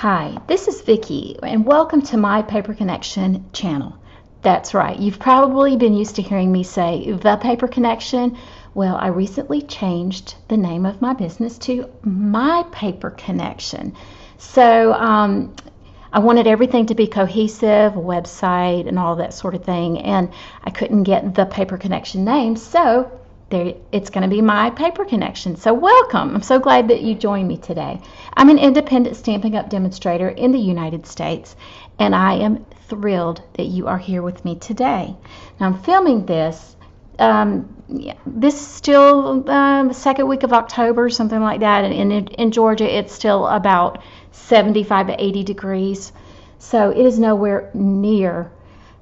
Hi, this is Vicki, and welcome to my Paper Connection channel. That's right, you've probably been used to hearing me say The Paper Connection. Well, I recently changed the name of my business to My Paper Connection. So I wanted everything to be cohesive, a website and all that sort of thing, and I couldn't get the Paper Connection name, so it's going to be My Paper Connection. So welcome. I'm so glad that you joined me today. I'm an independent Stampin' Up! Demonstrator in the United States, and I am thrilled that you are here with me today. Now I'm filming this. This is still the second week of October, something like that, and in Georgia it's still about 75 to 80 degrees. So it is nowhere near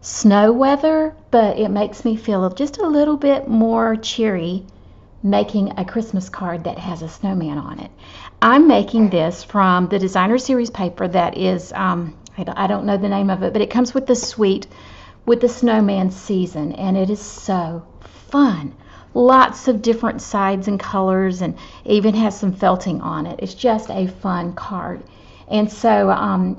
snow weather, but it makes me feel just a little bit more cheery making a Christmas card that has a snowman on it. I'm making this from the designer series paper that is, I don't know the name of it, but it comes with the suite with the snowman season, and it is so fun. Lots of different sides and colors, and even has some felting on it. It's just a fun card. And so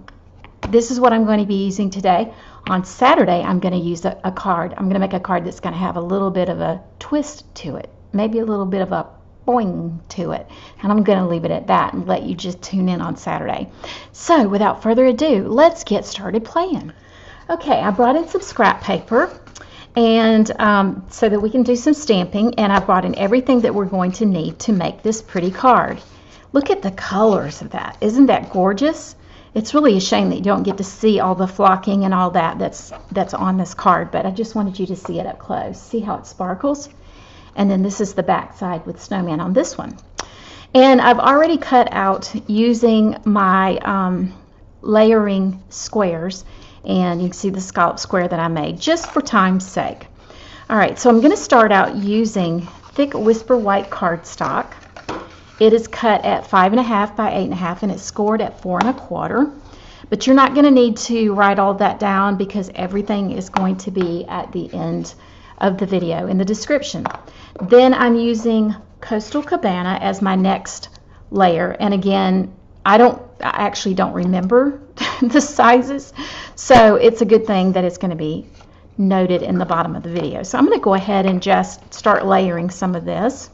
this is what I'm going to be using today. On Saturday, I'm going to use a card. I'm going to make a card that's going to have a little bit of a twist to it, maybe a little bit of a boing to it. And I'm going to leave it at that and let you just tune in on Saturday. So without further ado, let's get started playing. Okay, I brought in some scrap paper, and so that we can do some stamping, and I brought in everything that we're going to need to make this pretty card. Look at the colors of that. Isn't that gorgeous? It's really a shame that you don't get to see all the flocking and all that that's on this card, but I just wanted you to see it up close. See how it sparkles? And then this is the back side with Snowman on this one. And I've already cut out using my layering squares, and you can see the scallop square that I made just for time's sake. All right, so I'm going to start out using thick Whisper White cardstock. It is cut at 5.5 by 8.5, and it's scored at 4 1/4. But you're not going to need to write all that down because everything is going to be at the end of the video in the description. Then I'm using Coastal Cabana as my next layer, and again, I actually don't remember the sizes, so it's a good thing that it's going to be noted in the bottom of the video. So I'm going to go ahead and just start layering some of this.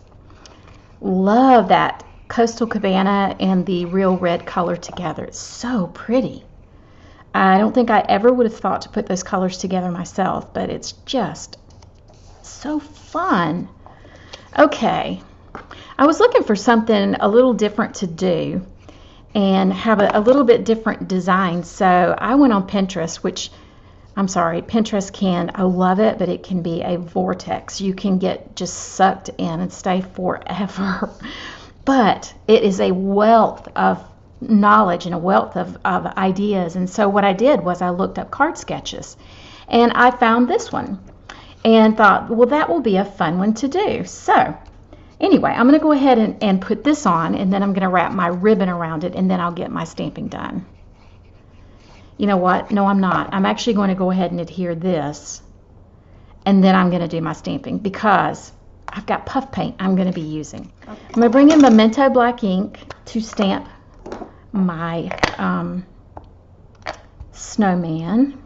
Love that Coastal Cabana and the real red color together. It's so pretty. I don't think I ever would have thought to put those colors together myself, but it's just so fun. Okay, I was looking for something a little different to do and have a little bit different design, so I went on Pinterest, which I'm sorry, Pinterest I love it, but it can be a vortex. You can get just sucked in and stay forever. But it is a wealth of knowledge and a wealth of ideas. And so what I did was I looked up card sketches, and I found this one and thought, well, that will be a fun one to do. So anyway, I'm going to go ahead and put this on, and then I'm going to wrap my ribbon around it, and then I'll get my stamping done. You know what? No, I'm not. I'm actually going to go ahead and adhere this, and then I'm going to do my stamping because I've got puff paint I'm going to be using. Okay. I'm going to bring in Memento black ink to stamp my snowman.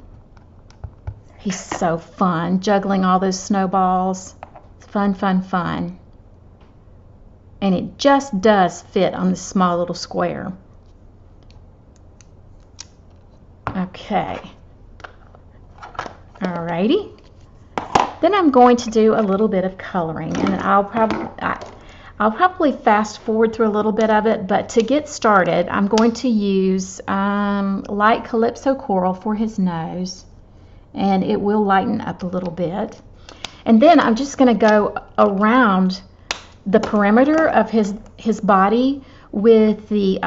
He's so fun, juggling all those snowballs. It's fun, fun, fun. And it just does fit on this small little square. Okay, alrighty. Then I'm going to do a little bit of coloring, and I'll probably fast forward through a little bit of it, but to get started, I'm going to use light Calypso Coral for his nose, and it will lighten up a little bit. And then I'm just going to go around the perimeter of his body with the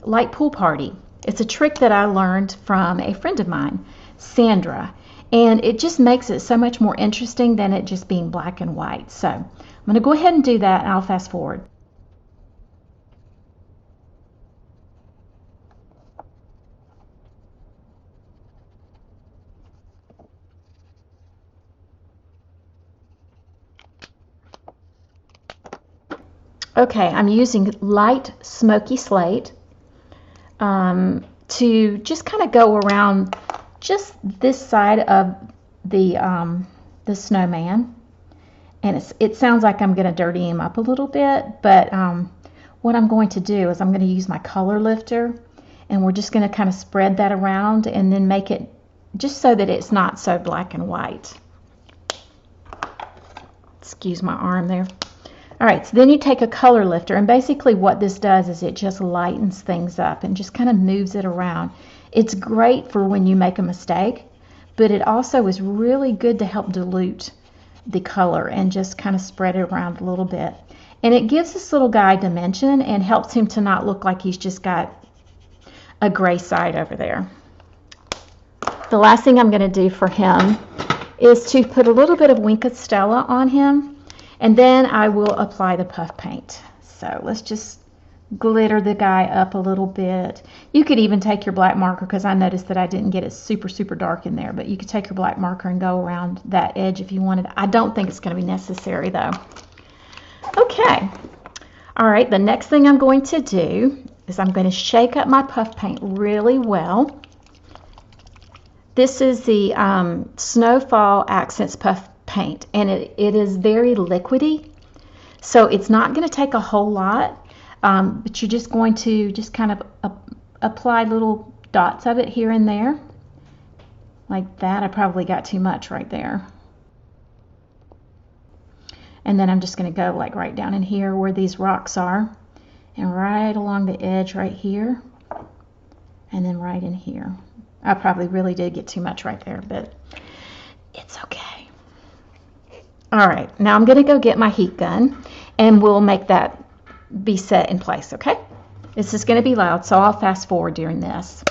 light pool party. It's a trick that I learned from a friend of mine, Sandra, and it just makes it so much more interesting than it just being black and white. So I'm going to go ahead and do that, and I'll fast forward. Okay, I'm using light Smoky Slate. to just kind of go around just this side of the snowman. And it sounds like I'm going to dirty him up a little bit, but what I'm going to do is I'm going to use my color lifter, and we're just going to kind of spread that around and then make it just so that it's not so black and white. Excuse my arm there. All right, so then you take a color lifter, and basically what this does is it just lightens things up and just kind of moves it around. It's great for when you make a mistake, but it also is really good to help dilute the color and just kind of spread it around a little bit. And it gives this little guy dimension and helps him to not look like he's just got a gray side over there. The last thing I'm going to do for him is to put a little bit of Wink of Stella on him, and then I will apply the puff paint. So let's just glitter the guy up a little bit. You could even take your black marker, because I noticed that I didn't get it super dark in there, but you could take your black marker and go around that edge if you wanted. I don't think it's going to be necessary though. Okay. All right, the next thing I'm going to do is I'm going to shake up my puff paint really well. This is the Snowfall Accents Puff Paint, and it is very liquidy, so it's not going to take a whole lot, but you're just going to just kind of apply little dots of it here and there, like that. I probably got too much right there. And then I'm just going to go like right down in here where these rocks are, and right along the edge right here, and then right in here. I probably really did get too much right there, but it's okay. All right, now I'm going to go get my heat gun, and we'll make that be set in place, okay? This is going to be loud, so I'll fast forward during this.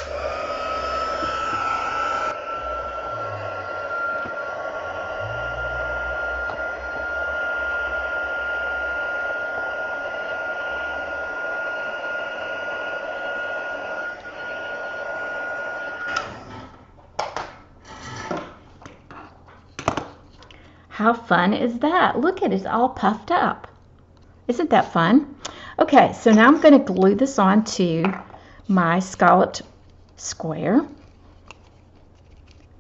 How fun is that? Look at it, it's all puffed up. Isn't that fun? Okay, so now I'm going to glue this onto my scalloped square.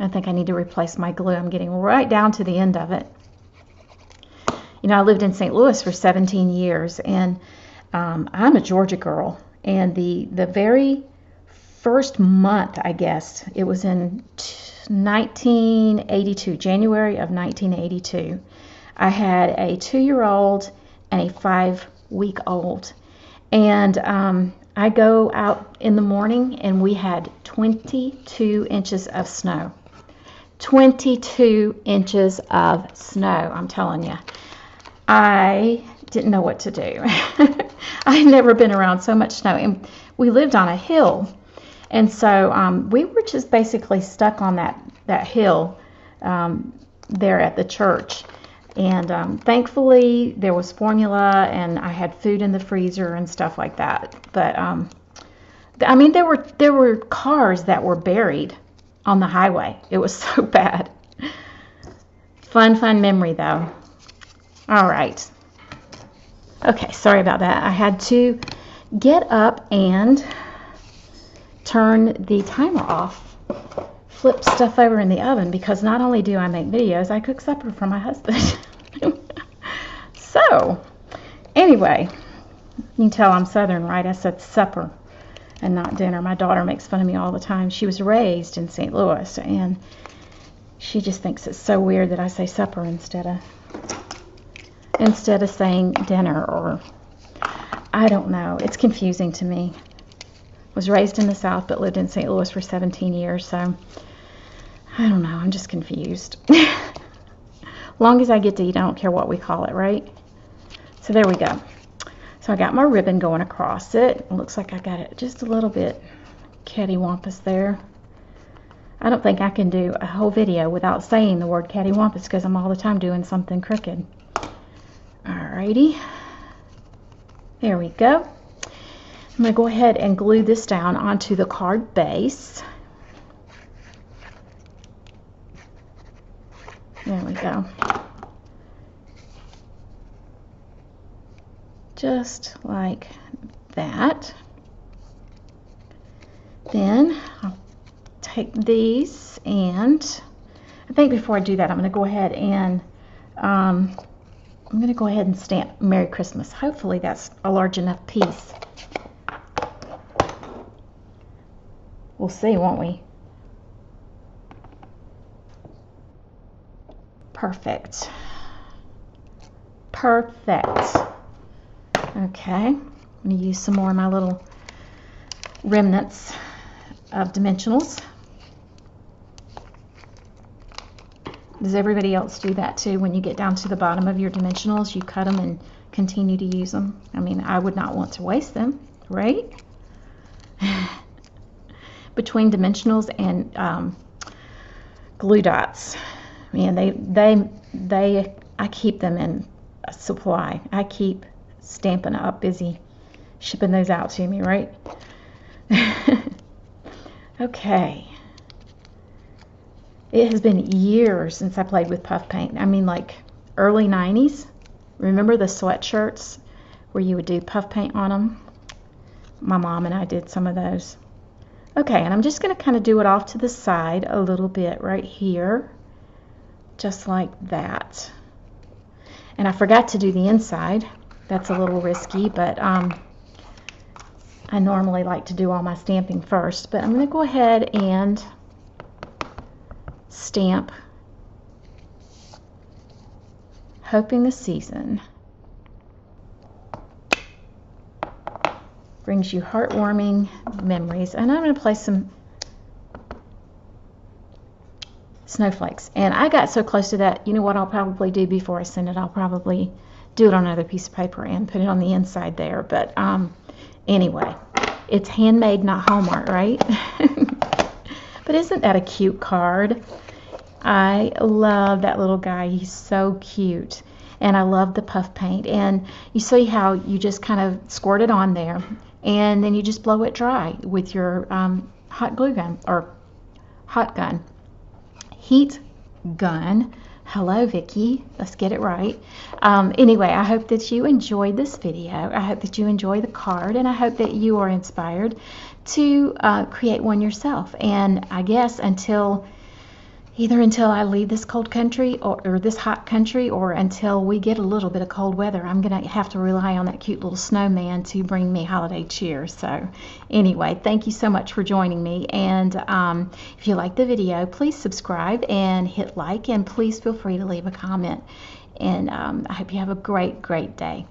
I think I need to replace my glue. I'm getting right down to the end of it. You know, I lived in St. Louis for 17 years, and I'm a Georgia girl. And the very first month, I guess, it was in 1982, January of 1982. I had a 2-year-old and a 5-week-old, and I go out in the morning, and we had 22 inches of snow. 22 inches of snow, I'm telling you. I didn't know what to do. I had never been around so much snow, and we lived on a hill. And so we were just basically stuck on that hill there at the church. And thankfully there was formula, and I had food in the freezer and stuff like that. But I mean, there were cars that were buried on the highway. It was so bad. Fun memory though. All right. Okay, sorry about that. I had to get up and turn the timer off, flip stuff over in the oven, because not only do I make videos, I cook supper for my husband. So anyway, you can tell I'm Southern, right? I said supper and not dinner. My daughter makes fun of me all the time. She was raised in St. Louis, and she just thinks it's so weird that I say supper instead of saying dinner, or I don't know. It's confusing to me. Was raised in the South but lived in St. Louis for 17 years, so I don't know. I'm just confused. Long as I get to eat, I don't care what we call it, right? So there we go. So I got my ribbon going across it. It looks like I got it just a little bit cattywampus there. I don't think I can do a whole video without saying the word cattywampus, because I'm all the time doing something crooked. Alrighty. There we go. I'm going to go ahead and glue this down onto the card base. There we go. Just like that. Then take these, and I think before I do that, I'm going to go ahead and stamp Merry Christmas. Hopefully that's a large enough piece. We'll see, won't we? Perfect. Perfect. Okay, I'm going to use some more of my little remnants of dimensionals. Does everybody else do that too? When you get down to the bottom of your dimensionals, you cut them and continue to use them? I mean, I would not want to waste them, right? Between dimensionals and glue dots, man, I keep them in a supply. I keep Stampin' Up busy shipping those out to me, right? Okay. It has been years since I played with puff paint. I mean, like early 90s. Remember the sweatshirts where you would do puff paint on them? My mom and I did some of those. Okay, and I'm just going to kind of do it off to the side a little bit right here, just like that. And I forgot to do the inside. That's a little risky, but I normally like to do all my stamping first. But I'm going to go ahead and stamp Hoping the Season. Brings you heartwarming memories. And I'm going to place some snowflakes. And I got so close to that, you know what I'll probably do before I send it? I'll probably do it on another piece of paper and put it on the inside there. But anyway, it's handmade, not Hallmark, right? But isn't that a cute card? I love that little guy. He's so cute. And I love the puff paint. And you see how you just kind of squirt it on there, and then you just blow it dry with your hot glue gun, or hot gun. Heat gun. Hello, Vicki. Let's get it right. Anyway, I hope that you enjoyed this video. I hope that you enjoy the card, and I hope that you are inspired to create one yourself. And I guess either until I leave this cold country or this hot country, or until we get a little bit of cold weather, I'm going to have to rely on that cute little snowman to bring me holiday cheer. So anyway, thank you so much for joining me. And if you like the video, please subscribe and hit like, and please feel free to leave a comment. And I hope you have a great, great day.